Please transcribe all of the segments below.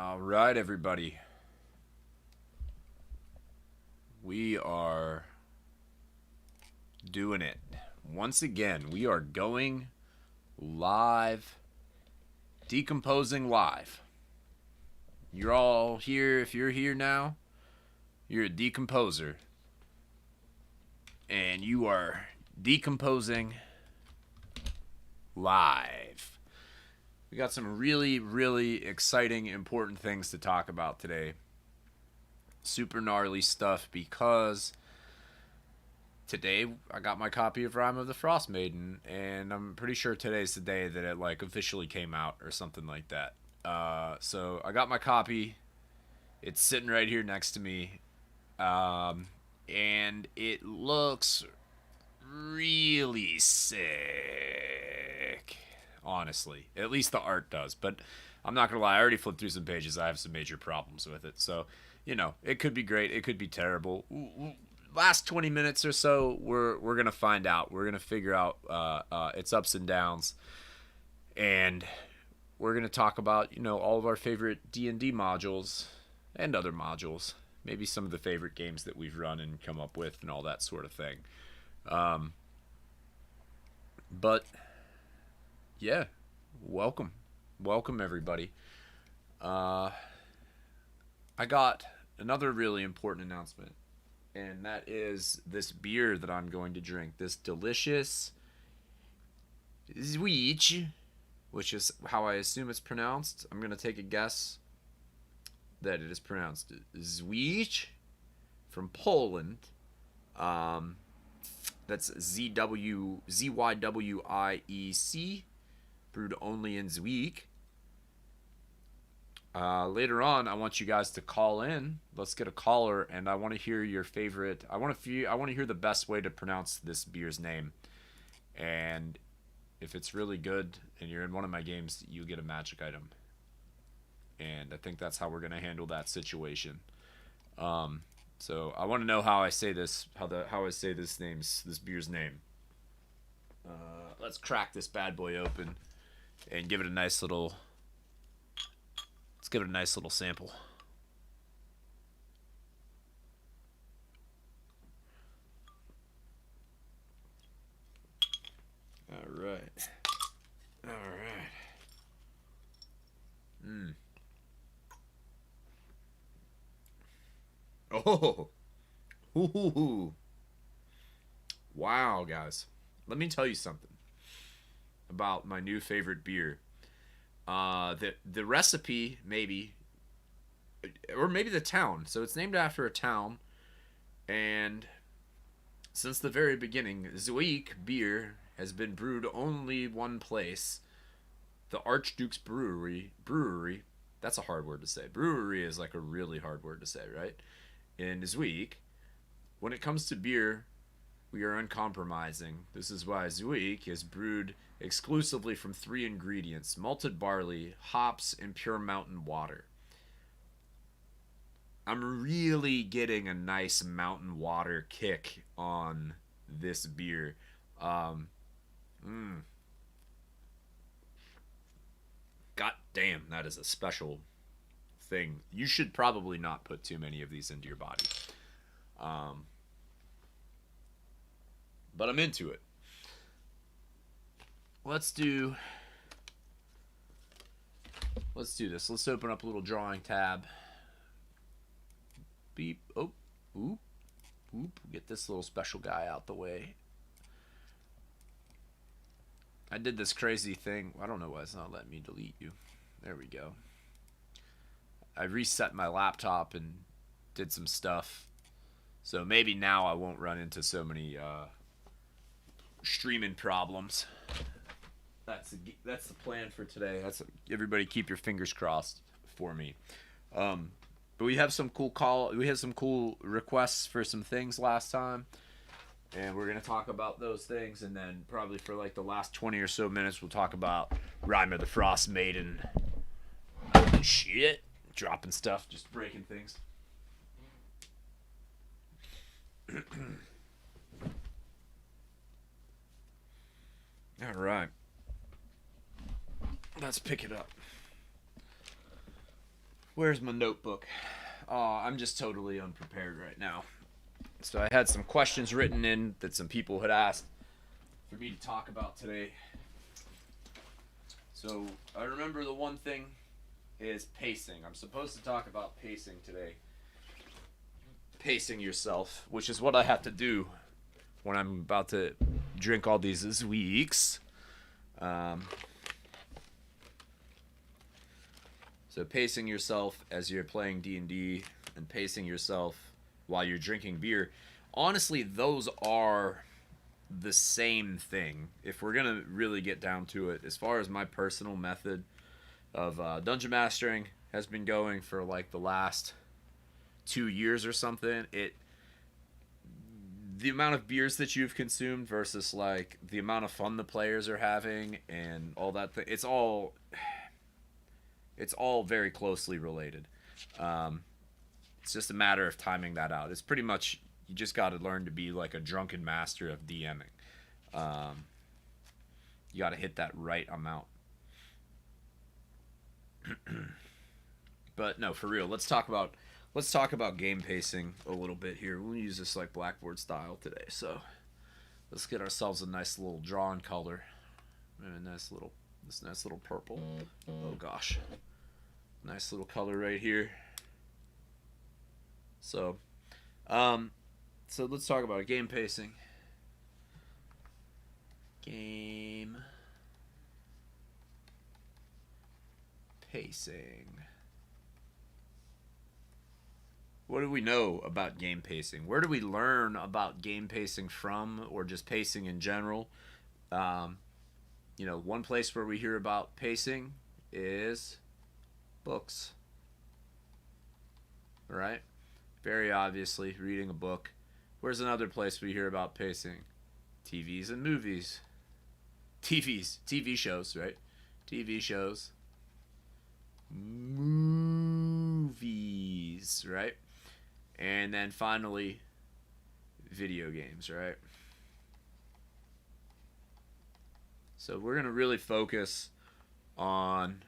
All right, everybody. We are doing it. Once again, we are going live, decomposing live. You're all here. If you're here now, you're a decomposer. And you are decomposing live. We got some really, really exciting, important things to talk about today. Super gnarly stuff because today I got my copy of Rime of the Frost Maiden, and I'm pretty sure today's the day that it officially came out or something like that. So I got my copy. It's sitting right here next to me, and it looks really sick. Honestly, at least the art does. But I'm not gonna lie, I already flipped through some pages. I have some major problems with it. So, it could be great. It could be terrible. Last 20 minutes or so, we're gonna find out. We're gonna figure out its ups and downs, and we're gonna talk about all of our favorite D&D modules and other modules. Maybe some of the favorite games that we've run and come up with, and all that sort of thing. But yeah, welcome everybody. I got another really important announcement, and that is this beer that I'm going to drink. This delicious Zweech, which is how I assume it's pronounced. I'm going to take a guess that it is pronounced Zweech from Poland. That's Zywiec, brewed only in Zweek. Later on, I want you guys to call in. Let's get a caller, and I want to hear your favorite. I want to hear the best way to pronounce this beer's name. And if it's really good and you're in one of my games, you get a magic item. And I think that's how we're gonna handle that situation. So I want to know how I say this, how I say this beer's name. Let's crack this bad boy open and give it a nice little. Let's give it a nice little sample. All right. All right. Oh. Ooh. Wow, guys. Let me tell you something about my new favorite beer. The recipe, maybe, or maybe the town. So it's named after a town, and since the very beginning, Zweek beer has been brewed only one place, the Archduke's Brewery. That's a hard word to say. Brewery is like a really hard word to say, right? In Zweek, when it comes to beer, we are uncompromising. This is why Zweek is brewed exclusively from 3 ingredients: malted barley, hops, and pure mountain water. I'm really getting a nice mountain water kick on this beer. Um, God damn, that is a special thing. You should probably not put too many of these into your body. But I'm into it. Let's do this. Let's open up a little drawing tab. Beep. Oh. Oop. Oop. Get this little special guy out the way. I did this crazy thing. I don't know why it's not letting me delete you. There we go. I reset my laptop and did some stuff. So maybe now I won't run into so many streaming problems. That's the plan for today. Everybody keep your fingers crossed for me. But we have some cool requests for some things last time, and we're gonna talk about those things, and then probably for like the last 20 or so minutes we'll talk about Rime of the Frost Maiden. Shit, dropping stuff, just breaking things. All right. Let's pick it up. Where's my notebook? I'm just totally unprepared right now. So I had some questions written in that some people had asked for me to talk about today. So I remember the one thing is pacing. I'm supposed to talk about pacing today. Pacing yourself, which is what I have to do when I'm about to drink all these weeks. So pacing yourself as you're playing D&D and pacing yourself while you're drinking beer. Honestly, those are the same thing. If we're going to really get down to it, as far as my personal method of dungeon mastering has been going for like the last 2 years or something, the amount of beers that you've consumed versus like the amount of fun the players are having and all that it's all very closely related. It's just a matter of timing that out. It's pretty much, you just got to learn to be like a drunken master of DMing. You got to hit that right amount. But no, for real, let's talk about game pacing a little bit here. We'll use this like Blackboard style today. So let's get ourselves a nice little drawn color and this nice little purple. Oh gosh, nice little color right here. So let's talk about game pacing. Game pacing. What do we know about game pacing? Where do we learn about game pacing from, or just pacing in general? One place where we hear about pacing is books. Right? Very obviously, reading a book. Where's another place we hear about pacing? TVs and movies. TV shows, right? TV shows. Movies, right? And then finally, video games, right? So we're going to really focus on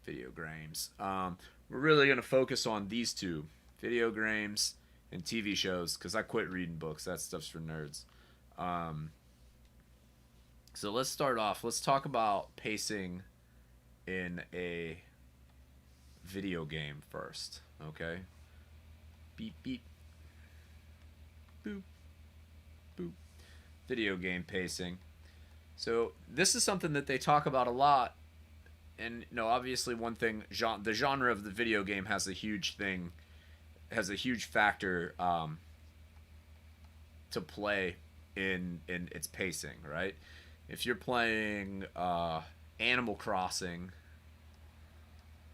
video games. We're really going to focus on these two, video games and TV shows, because I quit reading books. That stuff's for nerds. So let's start off. Let's talk about pacing in a video game first, okay? Beep, beep. Boop. Boop. Video game pacing. So this is something that they talk about a lot. And, obviously one thing, the genre of the video game has a huge factor to play in its pacing, right? If you're playing Animal Crossing,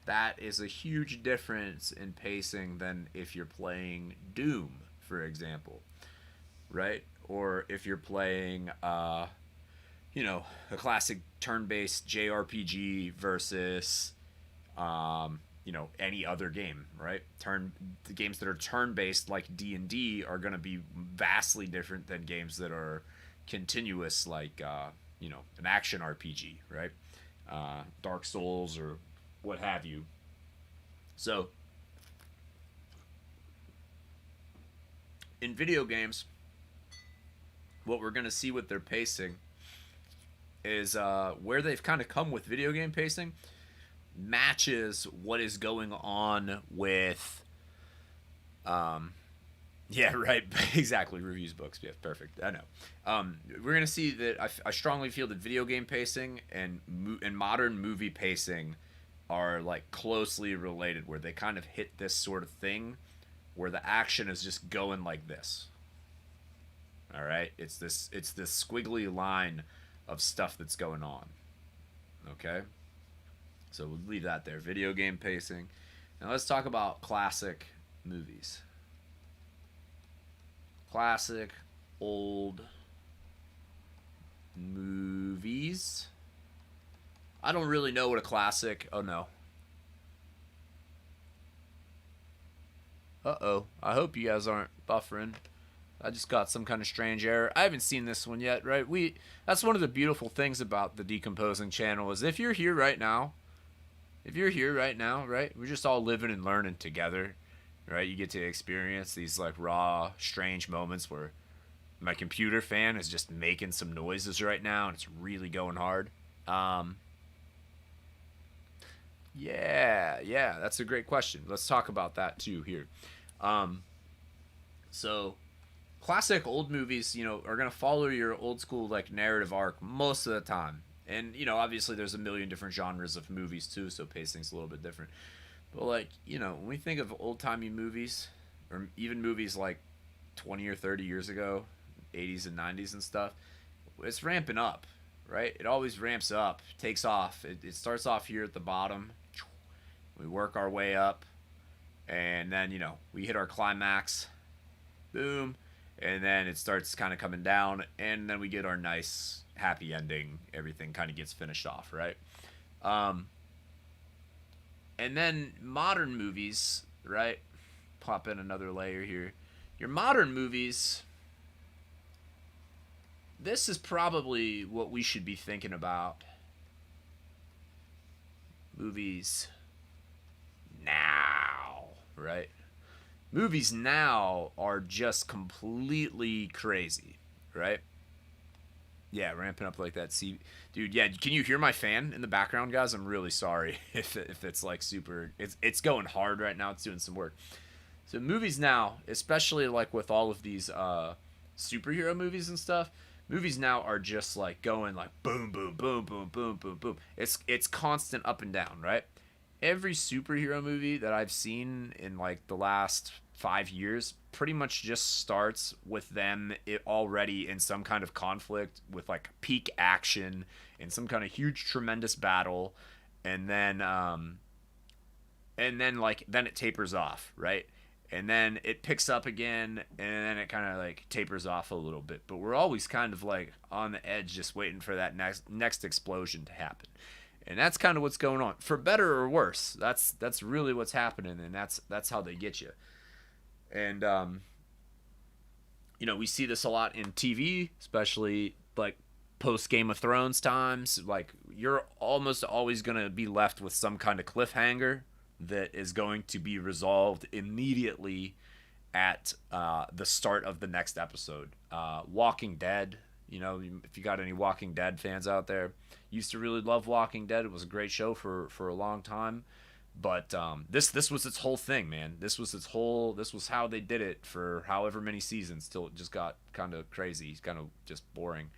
that is a huge difference in pacing than if you're playing Doom, for example, right? Or if you're playing, a classic turn-based JRPG versus, any other game, right? The games that are turn-based like D&D are going to be vastly different than games that are continuous like, an action RPG, right? Dark Souls or what have you. So, in video games, what we're going to see with their pacing is where they've kind of come with video game pacing matches what is going on with yeah, right. Exactly. Reviews books. Yeah, perfect. I know. We're going to see that I strongly feel that video game pacing and modern movie pacing are like closely related, where they kind of hit this sort of thing where the action is just going like this. All right? It's this squiggly line of stuff that's going on. Okay? So we'll leave that there. Video game pacing. Now let's talk about classic movies. Classic old movies. I don't really know what a classic... Oh, no. Uh-oh. I hope you guys aren't buffering. I just got some kind of strange error. I haven't seen this one yet, right? That's one of the beautiful things about the Decomposing channel is if you're here right now if you're here right now, right, we're just all living and learning together, right? You get to experience these like raw, strange moments where my computer fan is just making some noises right now and it's really going hard. Um, yeah, that's a great question. Let's talk about that too here. Um, so classic old movies, are gonna follow your old school like narrative arc most of the time. And obviously there's a million different genres of movies too, so pacing's a little bit different. But like, when we think of old timey movies, or even movies like 20 or 30 years ago, 80s and 90s and stuff, it's ramping up, right? It always ramps up, takes off. It starts off here at the bottom. We work our way up, and then, we hit our climax. Boom. And then it starts kind of coming down, and then we get our nice happy ending. Everything kind of gets finished off, right? And then modern movies, right? Pop in another layer here. Your modern movies, this is probably what we should be thinking about. Movies now, right? Movies now are just completely crazy, right? Yeah, ramping up like that. See, dude, yeah, can you hear my fan in the background, guys? I'm really sorry if it's like super. It's going hard right now. It's doing some work. So movies now, especially like with all of these superhero movies and stuff, movies now are just like going like boom, boom, boom, boom, boom, boom, boom. It's constant up and down, right? Every superhero movie that I've seen in like the last 5 years pretty much just starts with them already in some kind of conflict with like peak action and some kind of huge tremendous battle, and then then it tapers off, right? And then it picks up again, and then it kind of like tapers off a little bit, but we're always kind of like on the edge just waiting for that next explosion to happen. And that's kind of what's going on, for better or worse. That's really what's happening, and that's how they get you. And we see this a lot in TV, especially like post Game of Thrones times. Like, you're almost always gonna be left with some kind of cliffhanger that is going to be resolved immediately at the start of the next episode. Walking Dead, if you got any Walking Dead fans out there, used to really love Walking Dead. It was a great show for a long time. But this was its whole thing, man. This was how they did it for however many seasons till it just got kind of crazy, kind of just boring.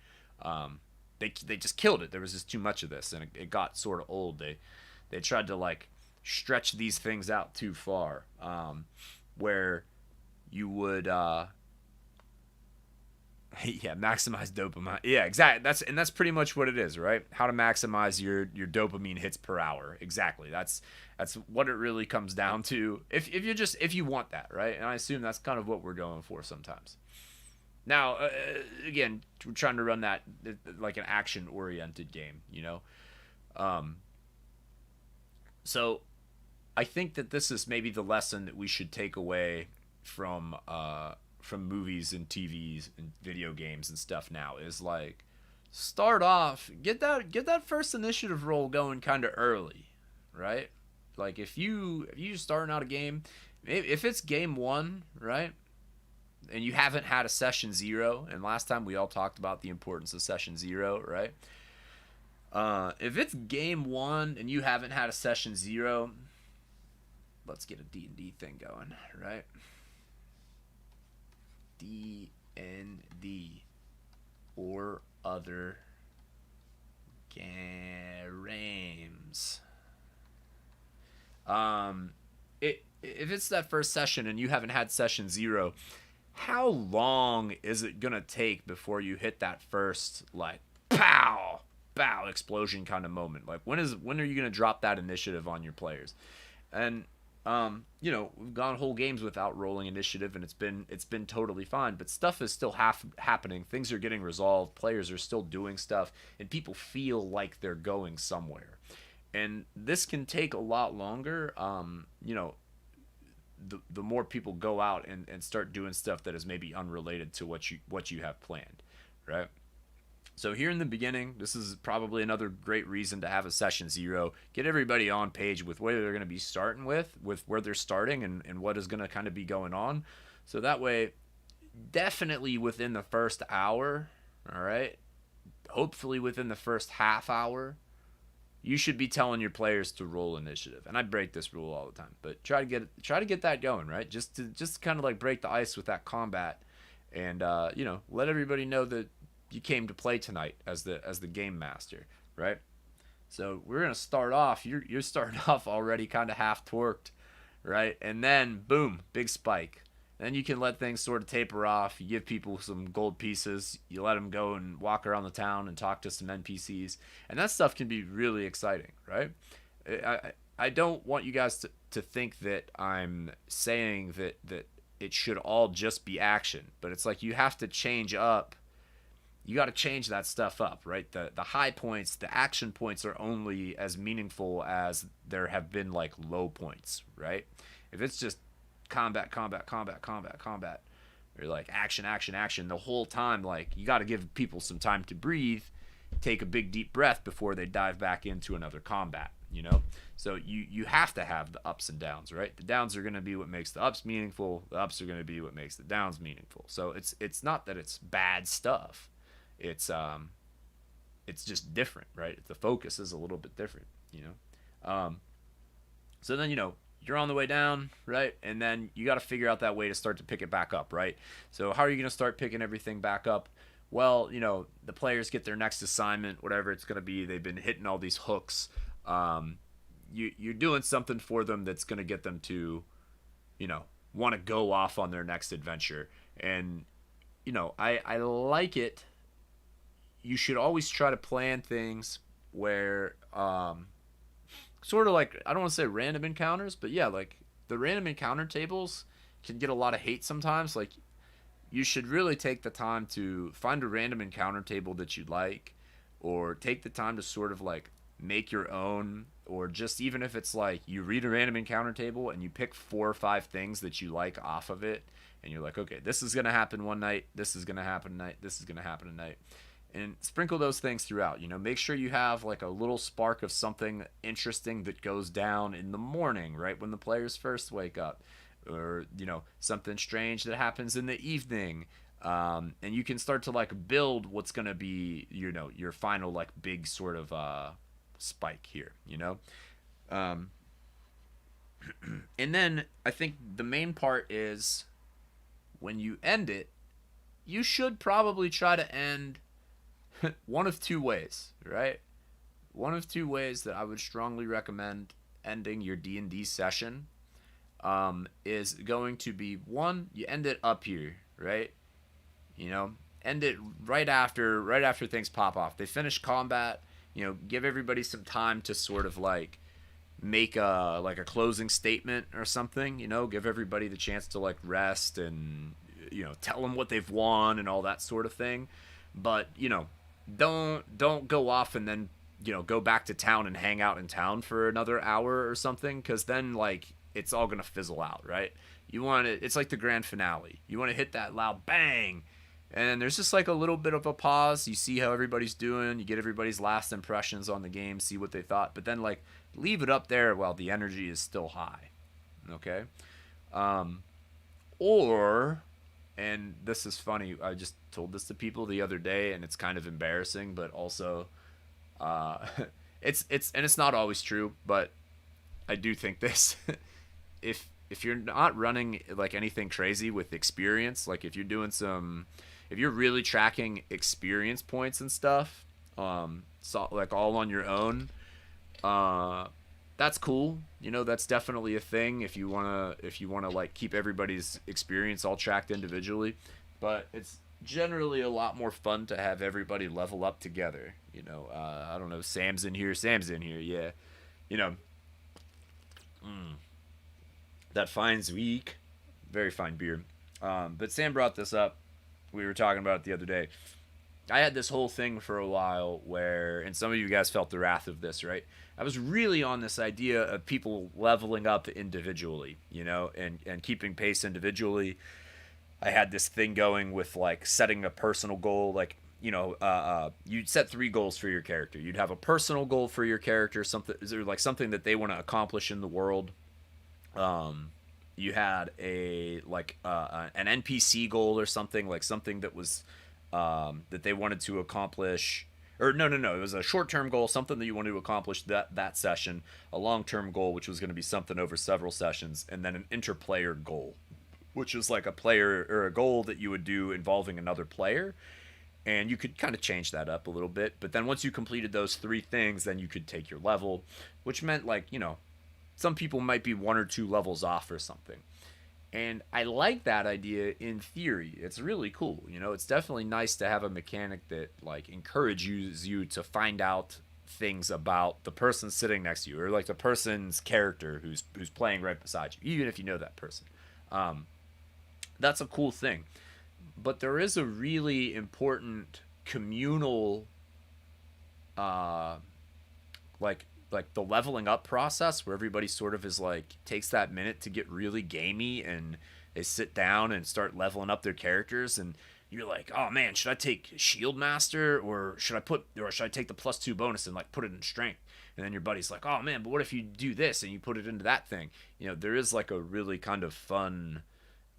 They just killed it. There was just too much of this, and it got sort of old. They tried to like stretch these things out too far, where you would yeah, maximize dopamine. Yeah, exactly. That's pretty much what it is, right? How to maximize your dopamine hits per hour. Exactly. That's what it really comes down to. If you want that, right? And I assume that's kind of what we're going for sometimes. Now, again, we're trying to run that like an action-oriented game, So, I think that this is maybe the lesson that we should take away from movies and TVs and video games and stuff now, is like, start off, get that first initiative roll going kind of early, right? Like if you starting out a game, if it's game 1, right, and you haven't had a session 0, and last time we all talked about the importance of session 0, right? If it's game 1 and you haven't had a session 0, let's get a D&D thing going, right? D&D or other games. If it's that first session and you haven't had session 0, how long is it gonna take before you hit that first like pow bow explosion kind of moment? Like when are you gonna drop that initiative on your players? And we've gone whole games without rolling initiative, and it's been totally fine. But stuff is still happening. Things are getting resolved. Players are still doing stuff, and people feel like they're going somewhere. And this can take a lot longer. The more people go out and start doing stuff that is maybe unrelated to what you have planned, right? So here in the beginning, this is probably another great reason to have a session 0. Get everybody on page with where they're going to be starting with where they're starting and what is going to kind of be going on. So that way, definitely within the first hour, all right, hopefully within the first half hour, you should be telling your players to roll initiative. And I break this rule all the time, but try to get that going, right? Just kind of like break the ice with that combat, and let everybody know that you came to play tonight as the game master, right? So we're gonna start off. You're starting off already kind of half torqued, right? And then boom, big spike. Then you can let things sort of taper off. You give people some gold pieces. You let them go and walk around the town and talk to some NPCs, and that stuff can be really exciting, right? I don't want you guys to think that I'm saying that it should all just be action, but it's like you have to change up. You got to change that stuff up, right? The high points, the action points are only as meaningful as there have been like low points, right? If it's just combat, or like action the whole time, like you got to give people some time to breathe, take a big deep breath before they dive back into another combat, So you have to have the ups and downs, right? The downs are going to be what makes the ups meaningful. The ups are going to be what makes the downs meaningful. So it's not that it's bad stuff. It's just different, right? The focus is a little bit different, So then you're on the way down, right? And then you got to figure out that way to start to pick it back up, right? So how are you going to start picking everything back up? Well, the players get their next assignment, whatever it's going to be. They've been hitting all these hooks. You're doing something for them that's going to get them to, want to go off on their next adventure. And, I like it. You should always try to plan things where, sort of like, I don't want to say random encounters, but yeah, like the random encounter tables can get a lot of hate sometimes. Like, you should really take the time to find a random encounter table that you like, or take the time to sort of like make your own, or just even if it's like you read a random encounter table and you pick 4 or 5 things that you like off of it, and you're like, okay, this is going to happen one night, this is going to happen tonight, this is going to happen tonight. And sprinkle those things throughout. Make sure you have like a little spark of something interesting that goes down in the morning, right when the players first wake up, or something strange that happens in the evening, and you can start to like build what's gonna be your final like big sort of spike here. And then I think the main part is when you end it, you should probably try to end one of 2 ways, right? One of 2 ways that I would strongly recommend ending your D&D session is going to be, one, you end it up here, right? End it right after things pop off. They finish combat, give everybody some time to sort of like make a closing statement or something, give everybody the chance to like rest and tell them what they've won and all that sort of thing. But don't go off and then go back to town and hang out in town for another hour or something, because then like it's all gonna fizzle out, right? It's like the grand finale. You want to hit that loud bang, and there's just like a little bit of a pause. You see how everybody's doing, you get everybody's last impressions on the game, see what they thought, but then like leave it up there while the energy is still high. Okay. Or, and this is funny, I just told this to people the other day, and it's kind of embarrassing, but also it's not always true, but I do think this. if you're not running like anything crazy with experience, like if you're really tracking experience points and stuff, so like all on your own, that's cool. That's definitely a thing if you wanna like keep everybody's experience all tracked individually. But it's generally a lot more fun to have everybody level up together. I don't know, Sam's in here, yeah. That Fine's weak. Very fine beer. But Sam brought this up. We were talking about it the other day. I had this whole thing for a while where, and some of you guys felt the wrath of this, right? I was really on this idea of people leveling up individually, and keeping pace individually. I had this thing going with like setting a personal goal, like you'd set three goals for your character. You'd have a personal goal for your character, something like something that they want to accomplish in the world. You had an NPC goal or something, like something that was that they wanted to accomplish. Or no, it was a short-term goal, something that you wanted to accomplish that session. A long-term goal, which was going to be something over several sessions, and then an interplayer goal, which was like a player or a goal that you would do involving another player. And you could kind of change that up a little bit. But then once you completed those three things, then you could take your level, which meant some people might be one or two levels off or something. And I like that idea in theory. It's really cool. It's definitely nice to have a mechanic that like encourages you to find out things about the person sitting next to you, or like the person's character who's playing right beside you, even if you know that person. That's a cool thing. But there is a really important communal like the leveling up process where everybody sort of is like takes that minute to get really gamey, and they sit down and start leveling up their characters, and you're like, oh man, should I take Shield Master, or should I take the +2 bonus and like put it in strength? And then your buddy's like, oh man, but what if you do this and you put it into that thing? There is like a really kind of fun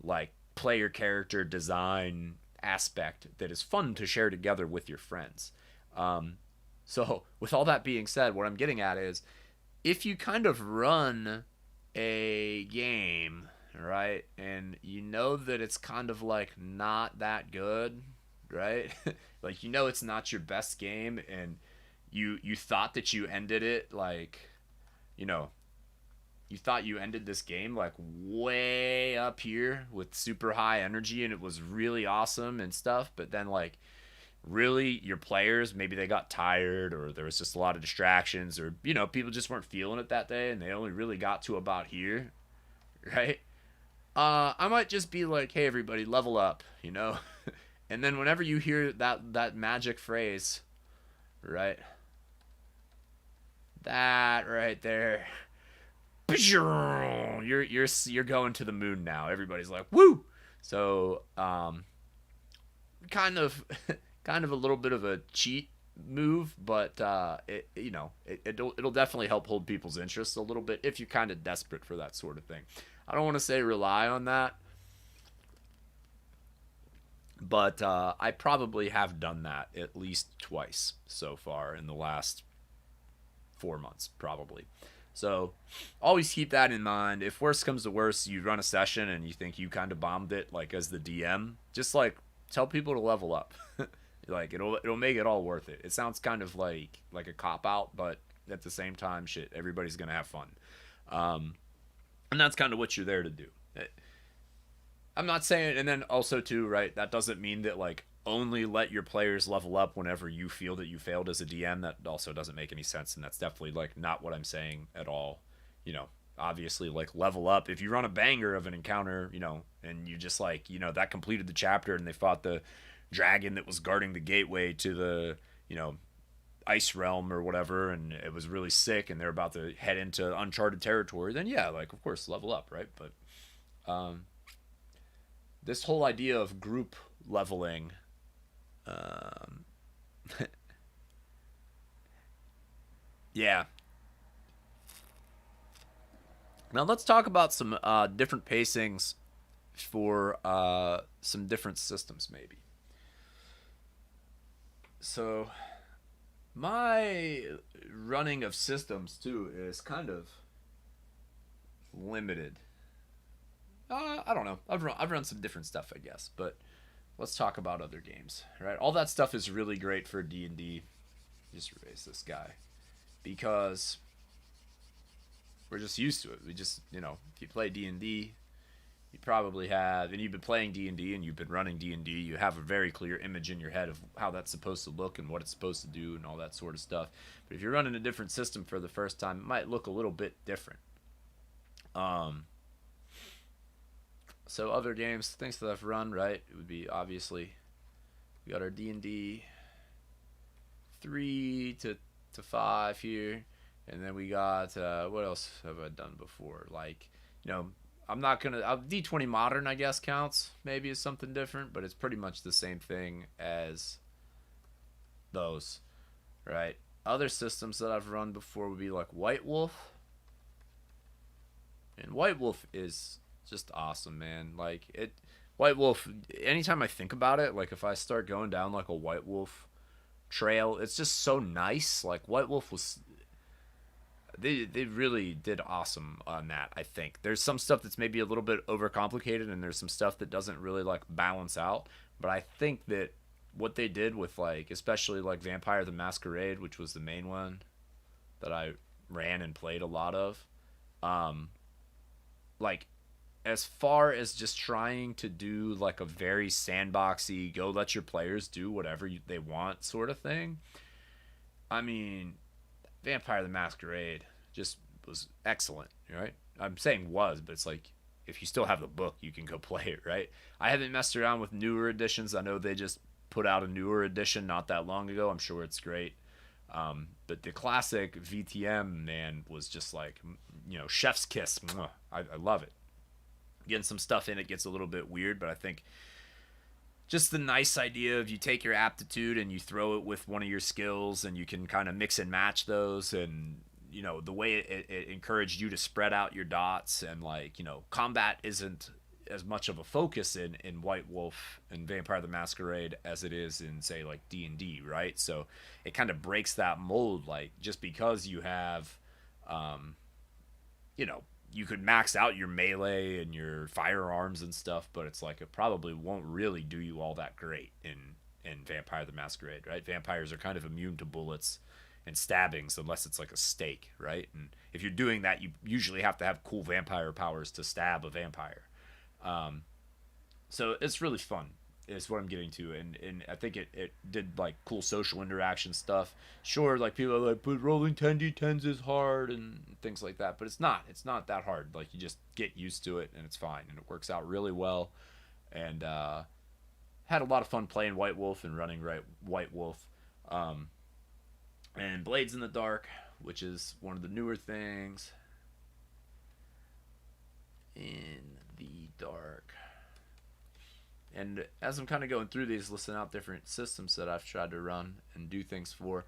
like player character design aspect that is fun to share together with your friends. So with all that being said, what I'm getting at is if you kind of run a game, right, and you know that it's kind of like not that good, right? Like it's not your best game, and you thought that you ended it like, you thought you ended this game like way up here with super high energy and it was really awesome and stuff, but then like really your players, maybe they got tired, or there was just a lot of distractions, or people just weren't feeling it that day and they only really got to about here, right? I might just be like, hey everybody, level up, and then whenever you hear that magic phrase, right, that right there, you're going to the moon now. Everybody's like, woo. So kind of kind of a little bit of a cheat move, but it'll definitely help hold people's interest a little bit if you're kind of desperate for that sort of thing. I don't want to say rely on that, but I probably have done that at least twice so far in the last 4 months, probably. So always keep that in mind. If worst comes to worst, you run a session and you think you kind of bombed it, like as the DM, just like tell people to level up. Like it'll make it all worth it. It sounds kind of like a cop out, but at the same time, shit, everybody's gonna have fun, and that's kind of what you're there to do. I'm not saying, and then also too, right? That doesn't mean that like only let your players level up whenever you feel that you failed as a DM. That also doesn't make any sense, and that's definitely like not what I'm saying at all. Obviously like level up if you run a banger of an encounter, and you just like that completed the chapter and they fought the dragon that was guarding the gateway to the ice realm or whatever, and it was really sick and they're about to head into uncharted territory, then yeah, like of course level up, right? But this whole idea of group leveling, yeah. Now let's talk about some different pacings for some different systems maybe. So my running of systems too is kind of limited. I don't know. I've run some different stuff, I guess, but let's talk about other games, right? All that stuff is really great for D&D. Just erase this guy because we're just used to it. We just, if you play D&D, you probably have, and you've been playing D&D and you've been running D&D, you have a very clear image in your head of how that's supposed to look and what it's supposed to do and all that sort of stuff. But if you're running a different system for the first time, it might look a little bit different. So other games, things that I've run, right, it would be obviously, we got our D&D 3 to 5 here, and then we got, what else have I done before? Like, I'm not going to... D20 Modern, I guess, counts. Maybe is something different, but it's pretty much the same thing as those, right? Other systems that I've run before would be like White Wolf. And White Wolf is just awesome, man. Like it White Wolf, anytime I think about it, like if I start going down like a White Wolf trail, it's just so nice. Like White Wolf was they really did awesome on that, I think. There's some stuff that's maybe a little bit overcomplicated and there's some stuff that doesn't really like balance out, but I think that what they did with like especially like Vampire the Masquerade, which was the main one that I ran and played a lot of, um like as far as just trying to do like a very sandboxy go let your players do whatever they want sort of thing. I mean, Vampire the Masquerade just was excellent, right? I'm saying was, but it's like if you still have the book, you can go play it, right? I haven't messed around with newer editions. I know they just put out a newer edition not that long ago. I'm sure it's great. But the classic VTM, man, was just like, chef's kiss. I love it. Getting some stuff in it gets a little bit weird, but I think just the nice idea of you take your aptitude and you throw it with one of your skills and you can kind of mix and match those, and the way it encouraged you to spread out your dots, and like combat isn't as much of a focus in White Wolf and Vampire the Masquerade as it is in say like D&D, right? So it kind of breaks that mold, like just because you have you could max out your melee and your firearms and stuff, but it's like it probably won't really do you all that great in Vampire the Masquerade, right? Vampires are kind of immune to bullets and stabbings unless it's like a stake, right? And if you're doing that, you usually have to have cool vampire powers to stab a vampire. So it's really fun is what I'm getting to, and I think it did like cool social interaction stuff. Sure, like people are like, but rolling 10d10s is hard and things like that, but it's not that hard. Like you just get used to it and it's fine, and it works out really well. And had a lot of fun playing White Wolf and running White Wolf. And Blades in the Dark, which is one of the newer things. In the Dark. And as I'm kind of going through these, listing out different systems that I've tried to run and do things for,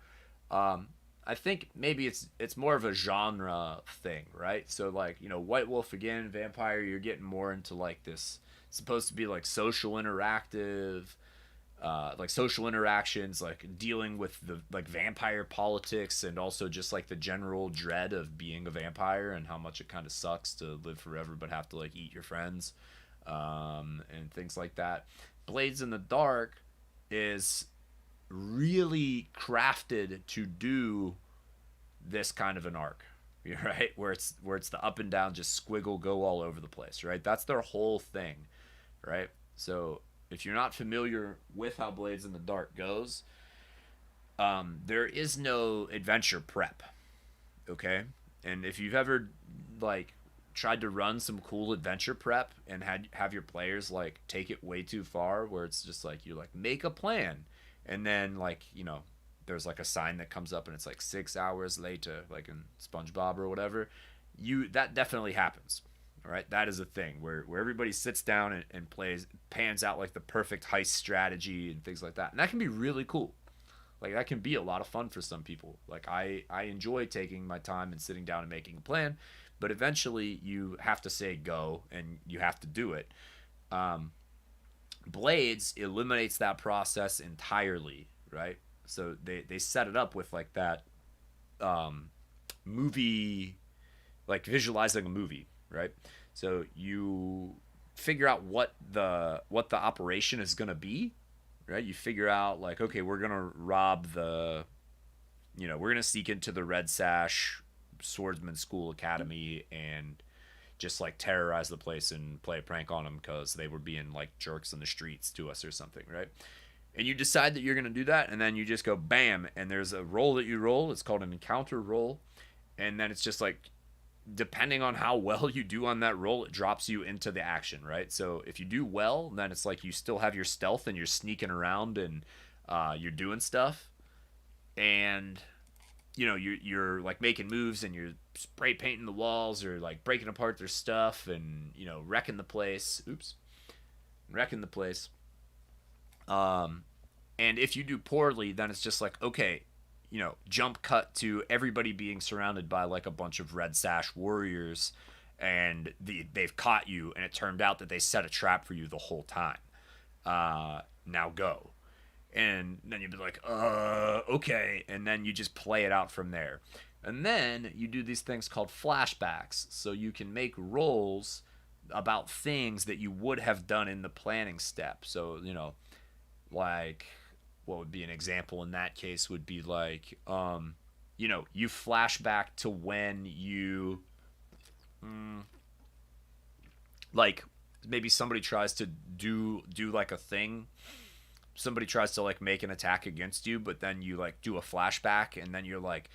I think maybe it's more of a genre thing, right? So like White Wolf again, Vampire, you're getting more into like this. It's supposed to be like social interactive, like social interactions, like dealing with the like vampire politics, and also just like the general dread of being a vampire and how much it kind of sucks to live forever but have to like eat your friends. And things like that. Blades in the Dark is really crafted to do this kind of an arc, right? Where it's the up and down, just squiggle, go all over the place, right? That's their whole thing, right? So if you're not familiar with how Blades in the Dark goes, there is no adventure prep, okay? And if you've ever like tried to run some cool adventure prep and have your players like take it way too far, where it's just like you like make a plan and then like there's like a sign that comes up and it's like 6 hours later, like in SpongeBob or whatever, that definitely happens. All right, that is a thing where everybody sits down and pans out like the perfect heist strategy and things like that, and that can be really cool. Like that can be a lot of fun for some people. Like I enjoy taking my time and sitting down and making a plan, but eventually you have to say go and you have to do it. Blades eliminates that process entirely, right? So they set it up with like that movie, like visualizing a movie, right? So you figure out what the operation is going to be, right? You figure out like, okay, we're going to rob we're going to sneak into the Red Sash Swordsman School Academy and just like terrorize the place and play a prank on them because they were being like jerks in the streets to us or something, right? And you decide that you're going to do that, and then you just go bam, and there's a roll that you roll. It's called an encounter roll, and then it's just like depending on how well you do on that roll, it drops you into the action, right? So if you do well, then it's like you still have your stealth and you're sneaking around and you're doing stuff, and you're like making moves and you're spray painting the walls or like breaking apart their stuff and wrecking the place. Wrecking the place. And if you do poorly, then it's just like, okay, jump cut to everybody being surrounded by like a bunch of red sash warriors, and they've caught you, and it turned out that they set a trap for you the whole time. Now go. And then you'd be like, okay. And then you just play it out from there. And then you do these things called flashbacks. So you can make rolls about things that you would have done in the planning step. So, like, what would be an example in that case would be like, you flash back to when you, like, maybe somebody tries to do like a thing. Somebody tries to like make an attack against you, but then you like do a flashback, and then you're like,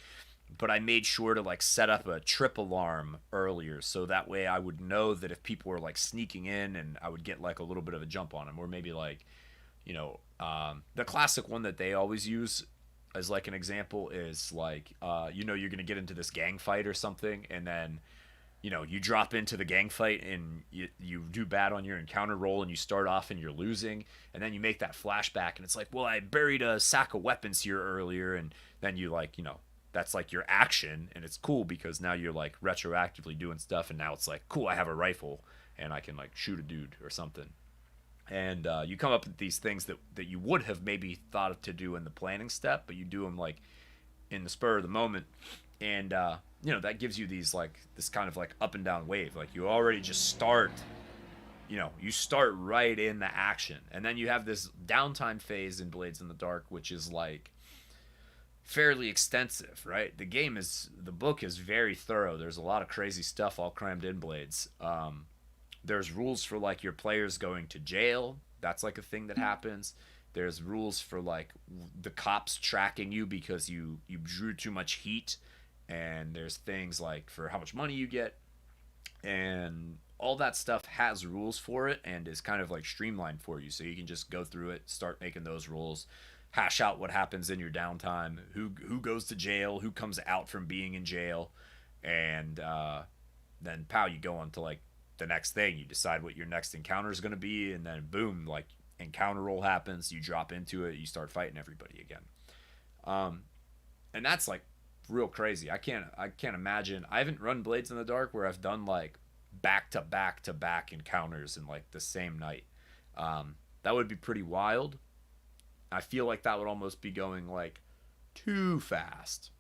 but I made sure to like set up a trip alarm earlier, so that way I would know that if people were like sneaking in, and I would get like a little bit of a jump on them. Or maybe like, the classic one that they always use as like an example is like, you're gonna get into this gang fight or something, and then you drop into the gang fight, and you do bad on your encounter roll, and you start off and you're losing, and then you make that flashback, and it's like, well, I buried a sack of weapons here earlier, and then you like, that's like your action, and it's cool because now you're like retroactively doing stuff, and now it's like, cool, I have a rifle, and I can like shoot a dude or something. And you come up with these things that you would have maybe thought to do in the planning step, but you do them like in the spur of the moment. And that gives you these like this kind of like up and down wave. Like you already just start, you start right in the action, and then you have this downtime phase in Blades in the Dark, which is like fairly extensive, right? The book is very thorough. There's a lot of crazy stuff all crammed in Blades. There's rules for like your players going to jail. That's like a thing that happens. There's rules for like the cops tracking you because you drew too much heat. And there's things like for how much money you get, and all that stuff has rules for it and is kind of like streamlined for you, so you can just go through it, start making those rules, hash out what happens in your downtime, who goes to jail, who comes out from being in jail, and then you go on to like the next thing. You decide what your next encounter is going to be, and then boom, like encounter roll happens, you drop into it, you start fighting everybody again. And that's like real crazy. I can't imagine. I haven't run Blades in the Dark where I've done like back to back encounters in like the same night. That would be pretty wild. I feel like that would almost be going like too fast,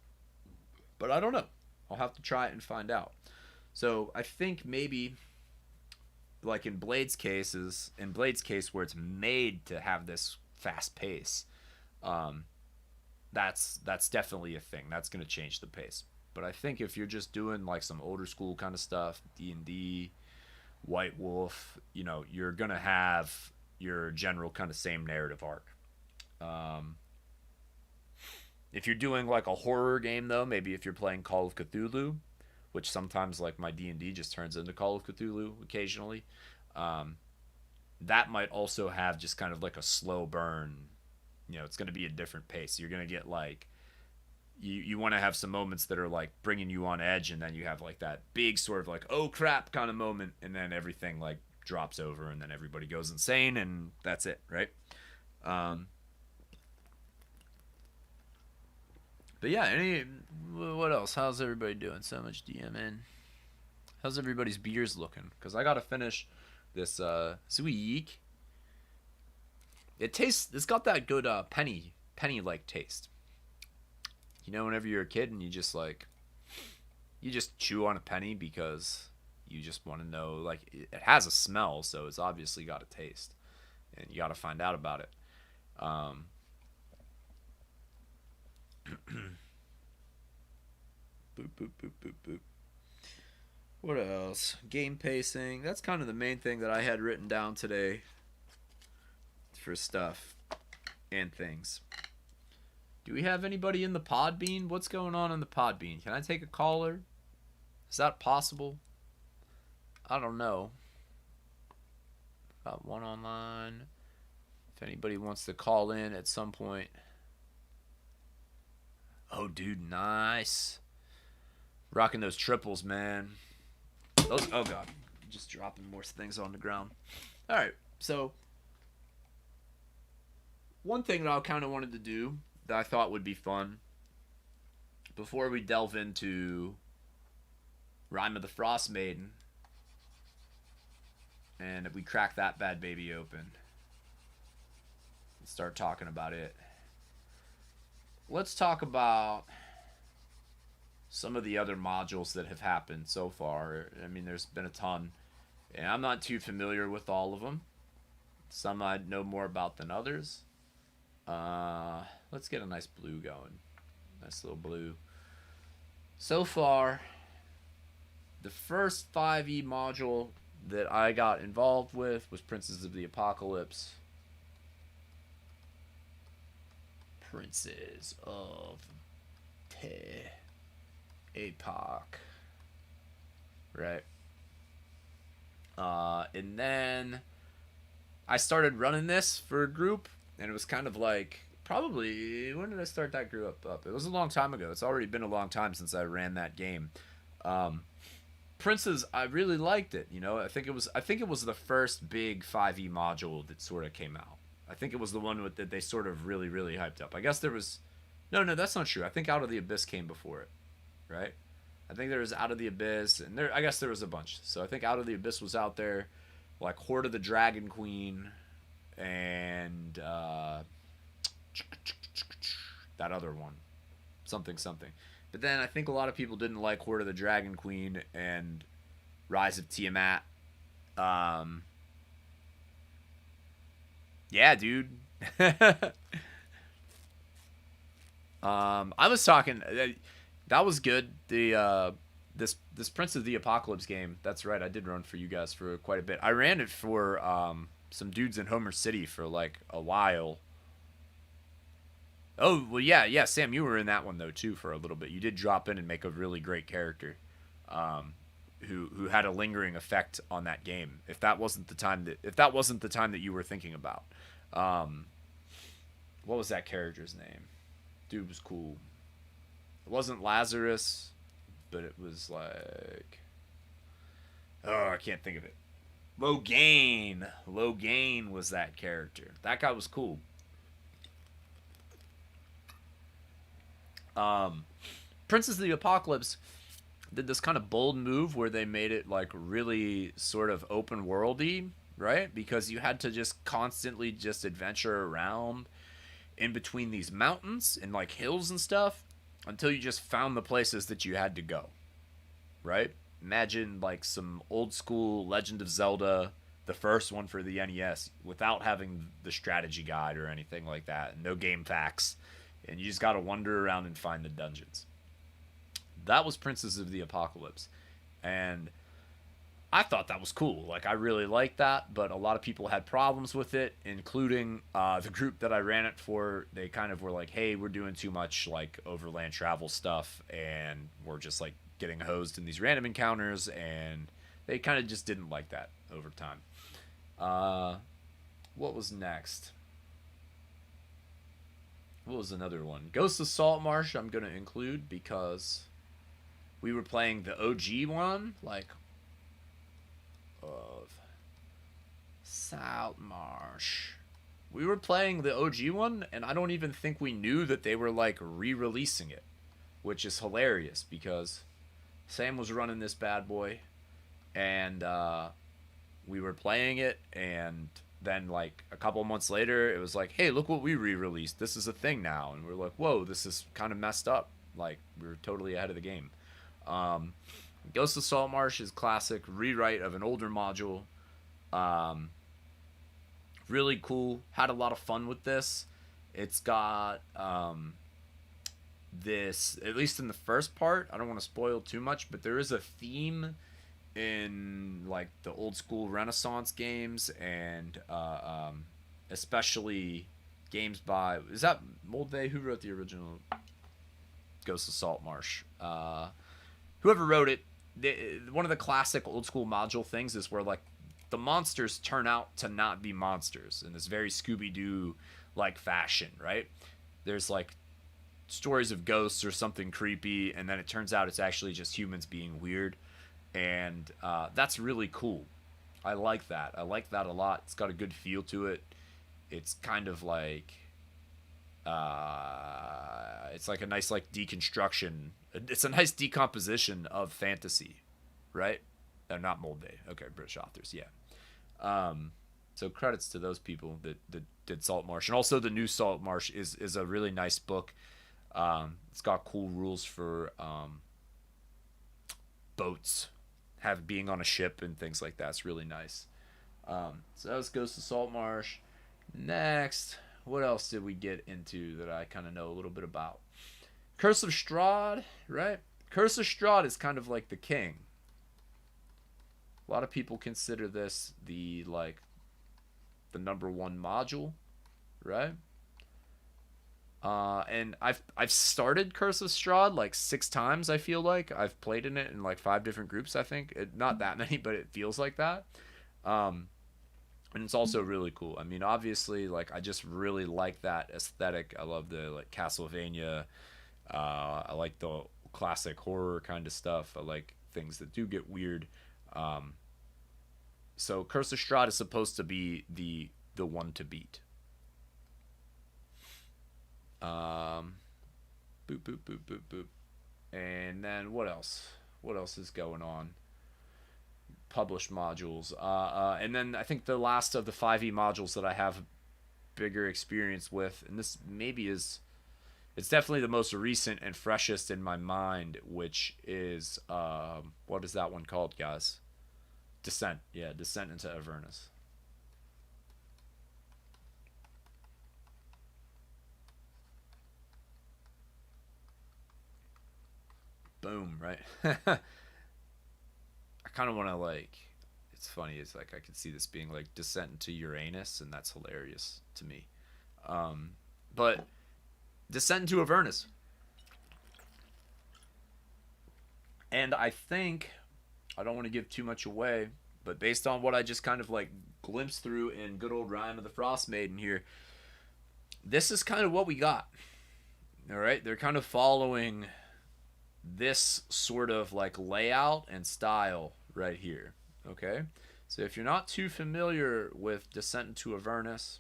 but I don't know. I'll have to try it and find out. So I think maybe like in Blades case where it's made to have this fast pace, that's definitely a thing. That's going to change the pace. But I think if you're just doing like some older school kind of stuff, D&D, White Wolf, you're going to have your general kind of same narrative arc. If you're doing like a horror game though, maybe if you're playing Call of Cthulhu, which sometimes like my D&D just turns into Call of Cthulhu occasionally, that might also have just kind of like a slow burn. It's going to be a different pace. You're going to get like, you want to have some moments that are like bringing you on edge, and then you have like that big sort of like, oh crap kind of moment, and then everything like drops over, and then everybody goes insane, and that's it, right? But yeah, what else? How's everybody doing? So much DMing. How's everybody's beers looking? Because I got to finish this Zui Yeek. It's got that good penny like taste. Whenever you're a kid and you just chew on a penny because you just want to know, like, it has a smell, so it's obviously got a taste, and you got to find out about it. Boop, boop, boop, boop, boop. What else? Game pacing. That's kind of the main thing that I had written down today for stuff and things. Do we have anybody in the Podbean? What's going on in the Podbean? Can I take a caller? Is that possible? I don't know. Got one online. If anybody wants to call in at some point. Oh, dude, nice. Rocking those triples, man. Oh, God. Just dropping more things on the ground. All right, so one thing that I kind of wanted to do that I thought would be fun before we delve into Rime of the Frost Maiden and we crack that bad baby open and start talking about it. Let's talk about some of the other modules that have happened so far. I mean, there's been a ton, and I'm not too familiar with all of them. Some I know more about than others. Let's get a nice blue going. Nice little blue. So far, the first 5e module that I got involved with was Princes of the Apocalypse. Princes of the Epoch. Right. And then I started running this for a group, and it was kind of like, probably, when did I start that group up? It was a long time ago. It's already been a long time since I ran that game. Princes, I really liked it. You know, I think it was the first big 5e module that sort of came out. I think it was the one that they sort of really, really hyped up. I guess there was, no, that's not true. I think Out of the Abyss came before it, right? I think there was Out of the Abyss, and I guess there was a bunch. So I think Out of the Abyss was out there, like Horde of the Dragon Queen, and that other one, something. But then I think a lot of people didn't like Horde of the Dragon Queen and Rise of Tiamat. Yeah, dude. I was talking. That was good. This Prince of the Apocalypse game. That's right. I did run for you guys for quite a bit. I ran it for some dudes in Homer City for like a while. Oh well, yeah. Sam, you were in that one though too for a little bit. You did drop in and make a really great character, who had a lingering effect on that game. If that wasn't the time that you were thinking about, what was that character's name? Dude was cool. It wasn't Lazarus, but it was like, oh, I can't think of it. Logain was that character. That guy was cool. Princes of the Apocalypse did this kind of bold move where they made it like really sort of open worldy, right? Because you had to just constantly just adventure around in between these mountains and like hills and stuff until you just found the places that you had to go, right? Imagine like some old school Legend of Zelda, the first one for the NES, without having the strategy guide or anything like that, no game facts, and you just got to wander around and find the dungeons. That was Princes of the Apocalypse, and I thought that was cool. Like, I really liked that, but a lot of people had problems with it, including the group that I ran it for. They kind of were like, hey, we're doing too much like overland travel stuff, and we're just like getting hosed in these random encounters, and they kind of just didn't like that over time. What was next? What was another one? Ghost of Saltmarsh I'm going to include because we were playing the OG one, like, of Saltmarsh. We were playing the OG one, and I don't even think we knew that they were, like, re-releasing it, which is hilarious because Sam was running this bad boy, and we were playing it, and then like a couple months later it was like, hey, look what we re-released, this is a thing now, and we're like, whoa, this is kind of messed up. Like, we were totally ahead of the game. Ghost of Saltmarsh is classic rewrite of an older module. Really cool. Had a lot of fun with this. It's got this, at least in the first part, I don't want to spoil too much, but there is a theme in like the old school Renaissance games, and especially games by, is that Moldvay? Who wrote the original Ghost of Saltmarsh? Whoever wrote it, one of the classic old school module things is where like the monsters turn out to not be monsters in this very Scooby-Doo like fashion, right? There's like stories of ghosts or something creepy, and then it turns out it's actually just humans being weird. And that's really cool. I like that. I like that a lot. It's got a good feel to it. It's kind of like It's like a nice like deconstruction. It's a nice decomposition of fantasy, right? Not Moldvay. Okay, British authors. Yeah. So credits to those people that did Saltmarsh, and also the new Saltmarsh is a really nice book. It's got cool rules for boats, being on a ship and things like that. It's really nice. So that was Ghost of Saltmarsh. Next, what else did we get into that I kind of know a little bit about? Curse of Strahd, right? Curse of Strahd is kind of like the king. A lot of people consider this the number one module, right? And I've started Curse of Strahd like 6 times. I feel like I've played in it in like 5 different groups. I think not that many, but it feels like that. And it's also really cool. I mean, obviously, like I just really like that aesthetic. I love the like Castlevania. I like the classic horror kind of stuff. I like things that do get weird. So Curse of Strahd is supposed to be the one to beat. Boop boop boop boop boop. And then what else? What else is going on? Published modules. And then I think the last of the 5e modules that I have bigger experience with, and this maybe it's definitely the most recent and freshest in my mind, which is what is that one called, guys? Descent. Yeah, Descent into Avernus. Boom, right? I kind of want to like. It's funny. It's like I could see this being like Descent into Uranus, and that's hilarious to me. But Descent into Avernus, and I think I don't want to give too much away, but based on what I just kind of like glimpsed through in good old Rime of the Frost Maiden here, this is kind of what we got. All right, they're kind of following this sort of like layout and style right here. Okay, so if you're not too familiar with Descent into Avernus,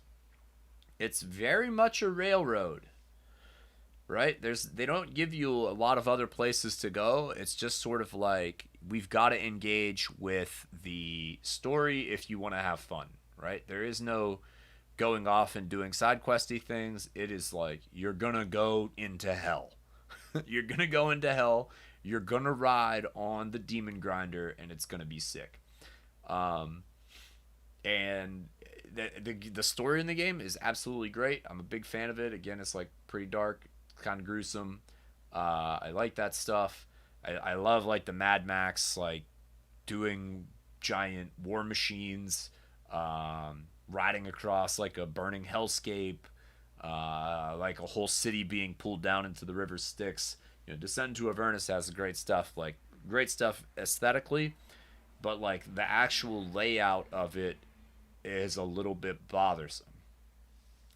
it's very much a railroad, right? They don't give you a lot of other places to go. It's just sort of like we've got to engage with the story if you want to have fun, right? There is no going off and doing side questy things. It is like you're gonna go into hell. You're gonna go into hell. You're gonna ride on the demon grinder, and it's gonna be sick. And the story in the game is absolutely great. I'm a big fan of it. Again, it's like pretty dark, kind of gruesome. I like that stuff. I love like the Mad Max, like doing giant war machines, riding across like a burning hellscape, like a whole city being pulled down into the river Styx. You know, Descent into Avernus has great stuff, like great stuff aesthetically, but like the actual layout of it is a little bit bothersome.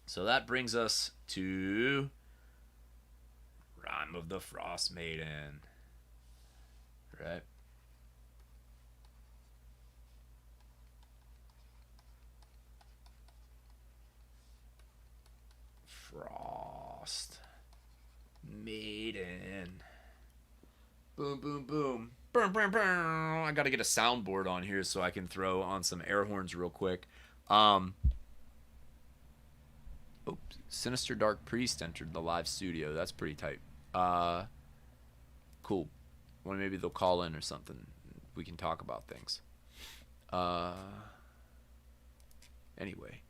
So that brings us to Rime of the Frost Maiden, right? Frost Maiden. Boom, boom, boom. Boom, boom, boom. I gotta get a soundboard on here so I can throw on some air horns real quick. Oops. Sinister Dark Priest entered the live studio. That's pretty tight. Cool. Well, maybe they'll call in or something. We can talk about things. Anyway.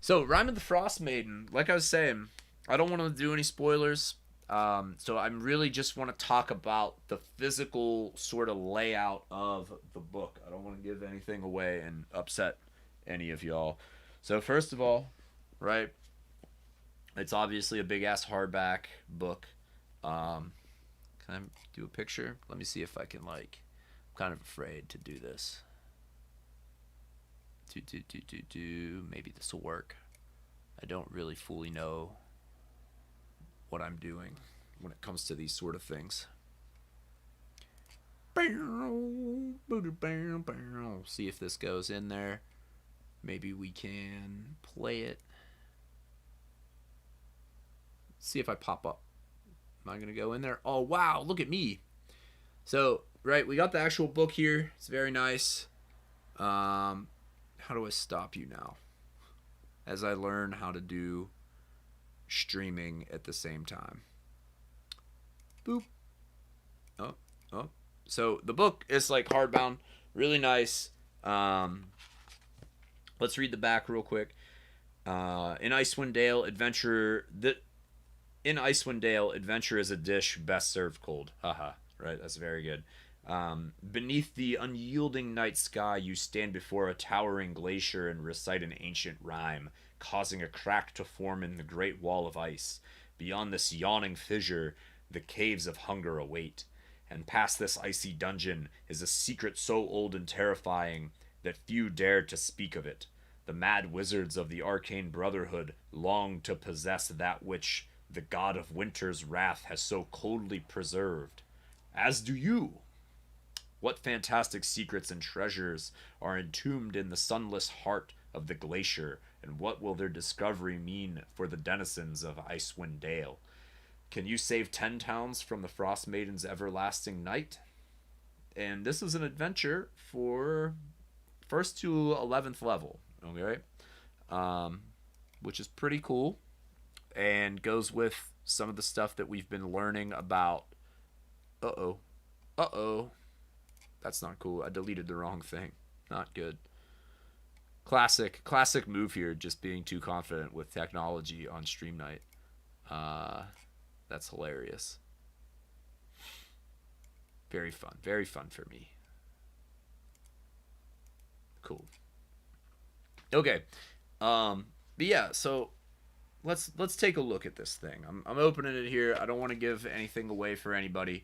So, Rime of the Frost Maiden, like I was saying, I don't want to do any spoilers. So I really just want to talk about the physical sort of layout of the book. I don't want to give anything away and upset any of y'all. So first of all, right, it's obviously a big-ass hardback book. Can I do a picture? Let me see if I can, like, I'm kind of afraid to do this. Maybe this will work. I don't really fully know what I'm doing when it comes to these sort of things. See if this goes in there. Maybe we can play it. see if I pop up. Am I going to go in there? Oh, wow. Look at me. So, right, we got the actual book here. It's very nice. How do I stop you now? As I learn how to do streaming at the same time. Boop. Oh. So the book is like hardbound, really nice. Let's read the back real quick. In Icewind Dale, adventure is a dish best served cold. Haha. Right, that's very good. Beneath the unyielding night sky, you stand before a towering glacier and recite an ancient rhyme, causing a crack to form in the great wall of ice. Beyond this yawning fissure, the caves of hunger await. And past this icy dungeon is a secret so old and terrifying that few dare to speak of it. The mad wizards of the arcane brotherhood long to possess that which the god of winter's wrath has so coldly preserved. As do you. What fantastic secrets and treasures are entombed in the sunless heart of the glacier, and what will their discovery mean for the denizens of Icewind Dale? Can you save 10 towns from the Frost Maiden's everlasting night? And this is an adventure for 1st to 11th level, okay? Which is pretty cool, and goes with some of the stuff that we've been learning about. That's not cool. I deleted the wrong thing. Not good. Classic move here, just being too confident with technology on stream night. That's hilarious. Very fun for me. Cool. Okay. But yeah, so let's take a look at this thing. I'm opening it here. I don't want to give anything away for anybody.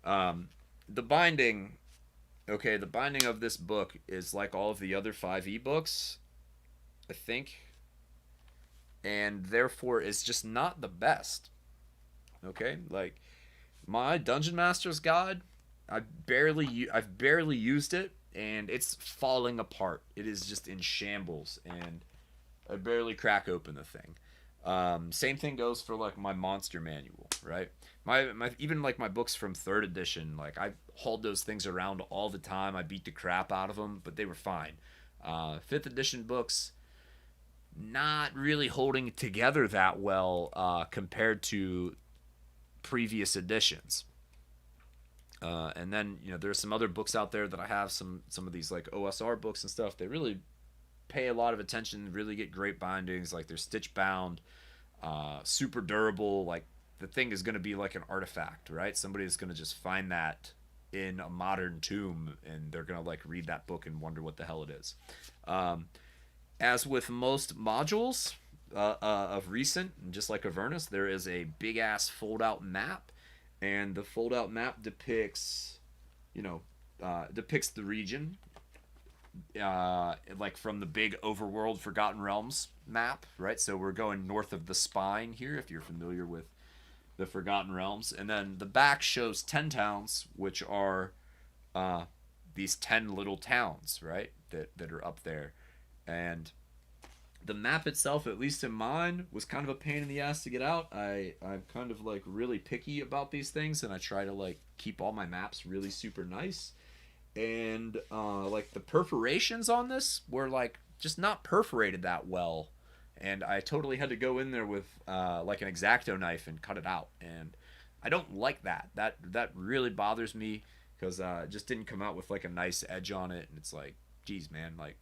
The binding of this book is like all of the other 5e books, I think, and therefore is just not the best. Okay, like my Dungeon Master's Guide, I've barely used it, and it's falling apart. It is just in shambles, and I barely crack open the thing. Same thing goes for like my monster manual, right? My even like my books from 3rd edition, like I hauled those things around all the time. I beat the crap out of them, but they were fine. 5th edition books, not really holding together that well compared to previous editions. And then there's some other books out there that I have, some of these like OSR books and stuff. They really pay a lot of attention, really get great bindings. Like they're stitch bound, super durable. Like the thing is going to be like an artifact, right? Somebody is going to just find that in a modern tomb, and they're going to like read that book and wonder what the hell it is. As with most modules of recent, just like Avernus, there is a big ass fold out map, and the fold out map depicts the region, like from the big overworld Forgotten Realms map, right? So we're going north of the Spine here, if you're familiar with the Forgotten Realms, and then the back shows 10 towns, which are these 10 little towns, right, that are up there. And the map itself, at least in mine, was kind of a pain in the ass to get out. I'm kind of like really picky about these things, and I try to like keep all my maps really super nice. And like the perforations on this were like just not perforated that well, and I totally had to go in there with like an X-Acto knife and cut it out. And I don't like that. That really bothers me, because it just didn't come out with like a nice edge on it. And it's like, geez, man, like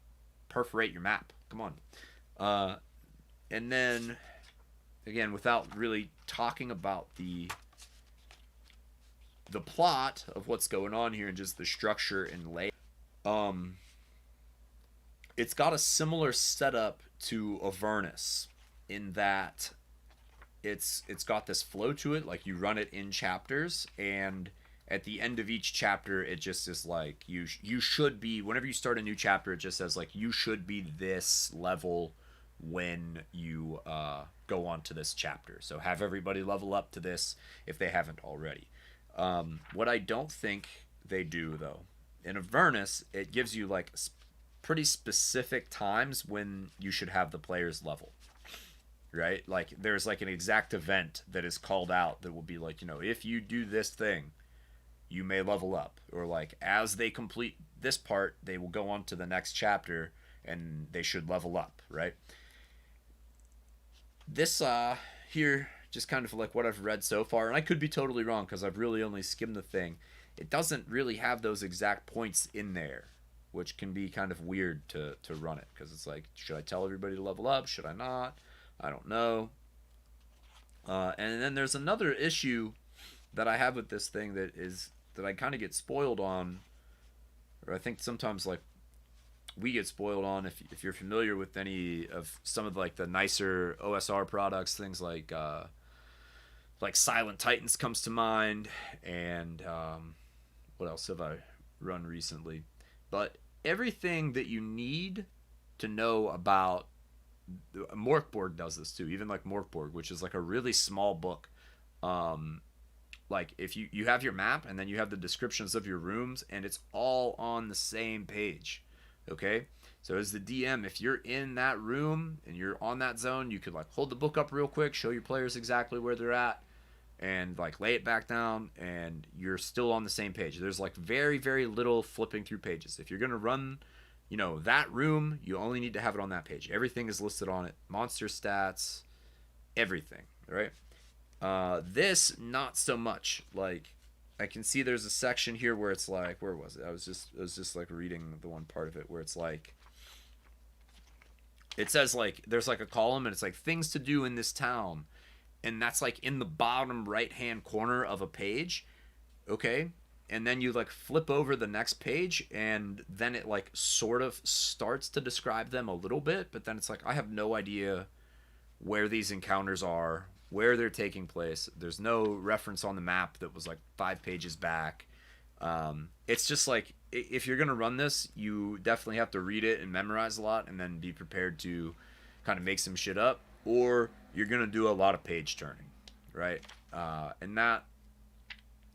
perforate your map. Come on. And then again, without really talking about the plot of what's going on here and just the structure and layout, it's got a similar setup to Avernus in that it's got this flow to it. Like you run it in chapters, and at the end of each chapter it just is like you should be, whenever you start a new chapter, it just says like you should be this level when you go on to this chapter. So have everybody level up to this if they haven't already. What I don't think they do, though, in Avernus, it gives you like pretty specific times when you should have the players level. right? Like there's like an exact event that is called out that will be like, if you do this thing, you may level up, or like as they complete this part, they will go on to the next chapter and they should level up, right? This here just kind of like what I've read so far, and I could be totally wrong because I've really only skimmed the thing. It doesn't really have those exact points in there, which can be kind of weird to run it, because it's like, should I tell everybody to level up? Should I not? I don't know. And then there's another issue that I have with this thing that I kind of get spoiled on, or I think sometimes like we get spoiled on, if you're familiar with any of some of like the nicer OSR products, things like Silent Titans comes to mind, and what else have I run recently? But everything that you need to know about Morkborg does this too. Even like Morkborg, which is like a really small book. Like if you have your map and then you have the descriptions of your rooms, and it's all on the same page. Okay, so as the DM, if you're in that room and you're on that zone, you could like hold the book up real quick, show your players exactly where they're at, and like lay it back down, and you're still on the same page. There's like very, very little flipping through pages. If you're gonna run, that room, you only need to have it on that page. Everything is listed on it. Monster stats, everything, right? This not so much. Like I can see there's a section here where it's like, where was it? I was just like reading the one part of it where it's like, it says like there's like a column and it's like things to do in this town, and that's like in the bottom right hand corner of a page. Okay, and then you like flip over the next page, and then it like sort of starts to describe them a little bit, but then it's like I have no idea where these encounters are, where they're taking place. There's no reference on the map that was like 5 pages back. It's just like, if you're gonna run this, you definitely have to read it and memorize a lot, and then be prepared to kind of make some shit up, or you're gonna do a lot of page turning, right? And that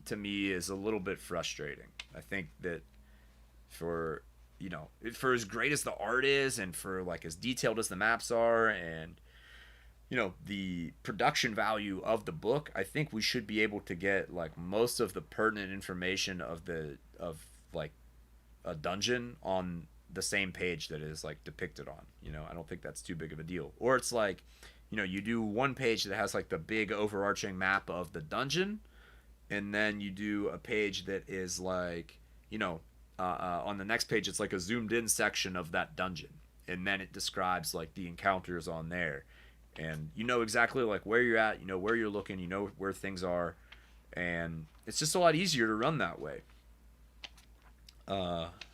to me is a little bit frustrating. I think that for for as great as the art is, and for like as detailed as the maps are, and the production value of the book, I think we should be able to get like most of the pertinent information of like a dungeon on the same page that is like depicted on. I don't think that's too big of a deal. Or it's like, you do one page that has like the big overarching map of the dungeon, and then you do a page that is like, on the next page it's like a zoomed in section of that dungeon, and then it describes like the encounters on there, and exactly like where you're at, where you're looking, where things are, and it's just a lot easier to run that way.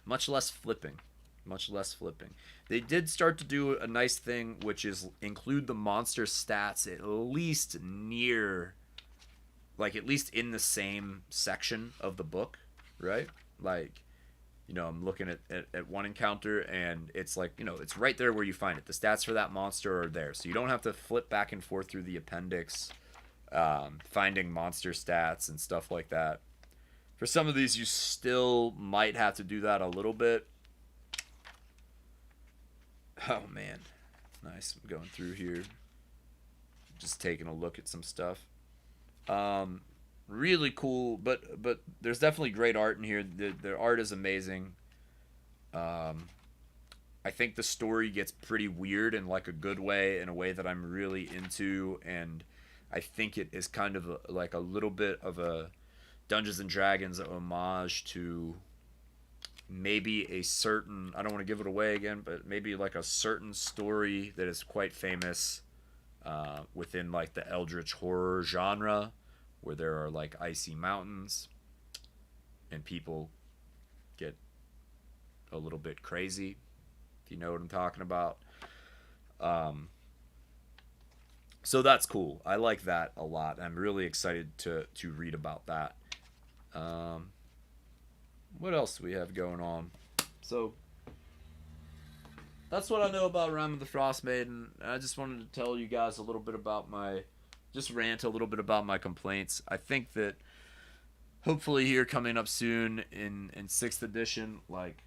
Much less flipping. They did start to do a nice thing, which is include the monster stats at least in the same section of the book, right? Like, I'm looking at one encounter, and it's like, it's right there where you find it. The stats for that monster are there, so you don't have to flip back and forth through the appendix, finding monster stats and stuff like that. For some of these, you still might have to do that a little bit. Oh, man. Nice. I'm going through here. Just taking a look at some stuff. Really cool, but there's definitely great art in here. The art is amazing. I think the story gets pretty weird in like a good way, in a way that I'm really into, and I think it is kind of like a little bit of a Dungeons and Dragons homage to maybe a certain, I don't want to give it away again, but maybe like a certain story that is quite famous within like the Eldritch horror genre, where there are like icy mountains and people get a little bit crazy, if you know what I'm talking about. So that's cool. I like that a lot. I'm really excited to read about that. What else do we have going on? So that's what I know about Rime of the Frost Maiden. I just wanted to tell you guys a little bit about rant a little bit about my complaints. I think that hopefully here coming up soon in 6th edition, like,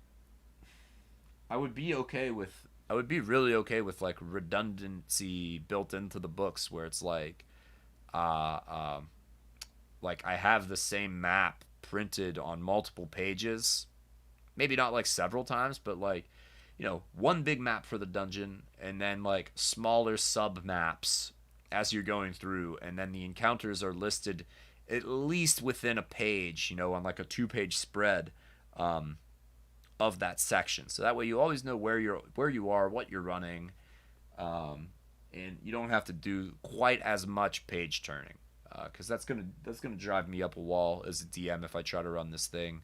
I would be okay with I would be really okay with like redundancy built into the books where it's uh, um, like I have the same map printed on multiple pages. Maybe not like several times, but like, one big map for the dungeon and then like smaller sub maps as you're going through. And then the encounters are listed at least within a page, on like a 2-page spread um, of that section. So that way you always know where you are, what you're running, and you don't have to do quite as much page turning because that's gonna drive me up a wall as a DM if I try to run this thing.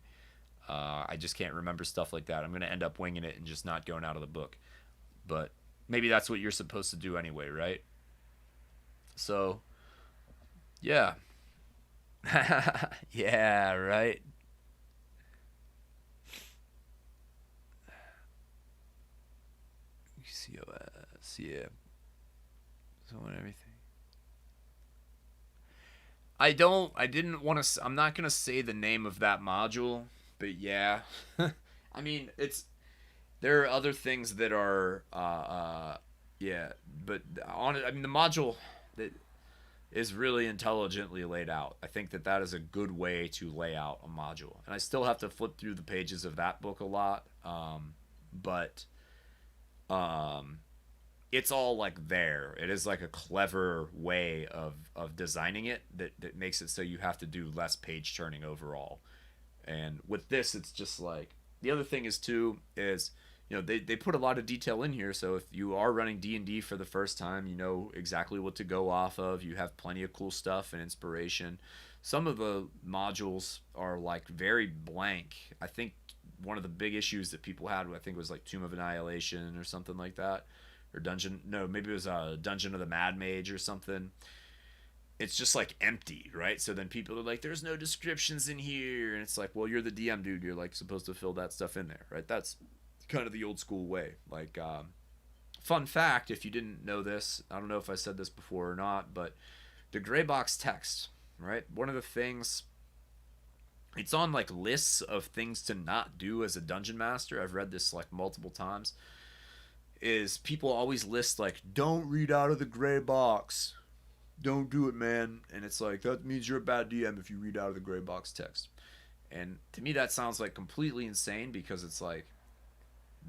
I just can't remember stuff like that. I'm gonna end up winging it and just not going out of the book. But maybe that's what you're supposed to do anyway, right? So yeah, yeah, right. COS, yeah. So and everything. I didn't want to. I'm not gonna say the name of that module, but yeah. I mean, there are other things that are, yeah, but I mean, the module that is really intelligently laid out. I think that is a good way to lay out a module, and I still have to flip through the pages of that book a lot, but um, it's all like there. It is like a clever way of designing it that makes it so you have to do less page turning overall. And with this, it's just like the other thing is too is they put a lot of detail in here. So if you are running D&D for the first time, you know exactly what to go off of. You have plenty of cool stuff and inspiration. Some of the modules are like very blank. I think one of the big issues that people had, I think, was like Tomb of Annihilation or something like that, or Dungeon. No, maybe it was Dungeon of the Mad Mage or something. It's just like empty, right? So then people are like, "There's no descriptions in here," and it's like, "Well, you're the DM, dude. You're like supposed to fill that stuff in there, right?" That's kind of the old school way. Like, fun fact, if you didn't know this, I don't know if I said this before or not, but the gray box text, right? One of the things, it's on like lists of things to not do as a dungeon master. I've read this like multiple times. Is people always list like, "Don't read out of the gray box. Don't do it, man." And it's like, that means you're a bad DM if you read out of the gray box text. And to me, that sounds like completely insane because it's like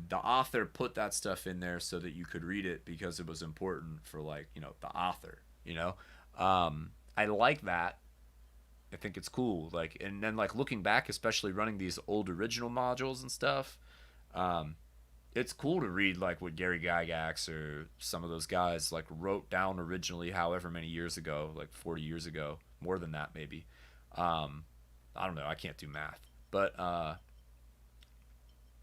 the author put that stuff in there so that you could read it because it was important for, like, the author. I like that. I think it's cool. Like, and then like looking back, especially running these old original modules and stuff, um, it's cool to read like what Gary Gygax or some of those guys like wrote down originally, however many years ago, like 40 years ago, more than that maybe. Um, I don't know. I can't do math, but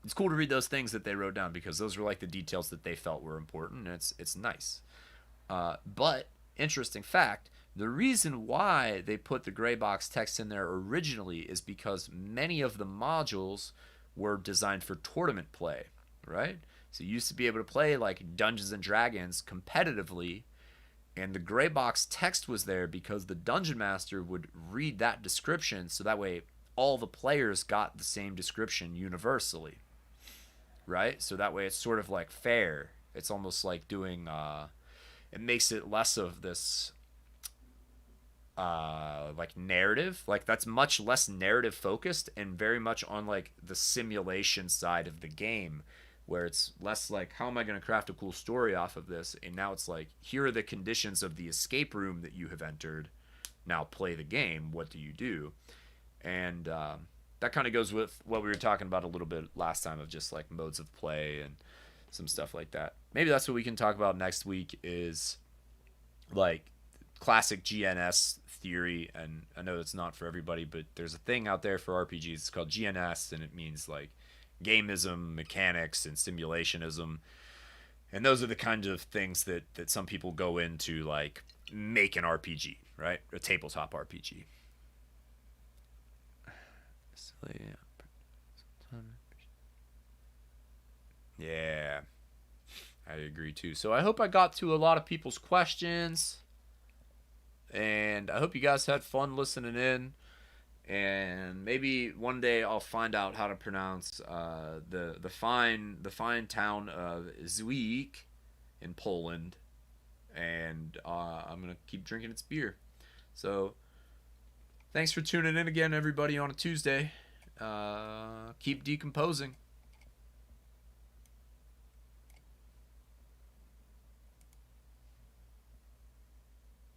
it's cool to read those things that they wrote down because those were like the details that they felt were important. And it's nice. But interesting fact: the reason why they put the gray box text in there originally is because many of the modules were designed for tournament play, right? So you used to be able to play like Dungeons and Dragons competitively, and the gray box text was there because the dungeon master would read that description so that way all the players got the same description universally, right? So that way it's sort of like fair. It's almost like doing it makes it less of this like narrative, like that's much less narrative focused and very much on like the simulation side of the game, where it's less like, how am I going to craft a cool story off of this, and now it's like, here are the conditions of the escape room that you have entered, now play the game, what do you do? And that kind of goes with what we were talking about a little bit last time of just like modes of play and some stuff like that. Maybe that's what we can talk about next week, is like classic GNS theory. And I know it's not for everybody, but there's a thing out there for RPGs. It's called GNS, and it means like gamism, mechanics, and simulationism. And those are the kinds of things that some people go into like make an RPG, right? A tabletop RPG. So, yeah, I agree too. So I hope I got to a lot of people's questions, and I hope you guys had fun listening in. and maybe one day I'll find out how to pronounce the fine town of Zwick in Poland, and I'm gonna keep drinking its beer. So thanks for tuning in again, everybody, on a Tuesday. Keep decomposing.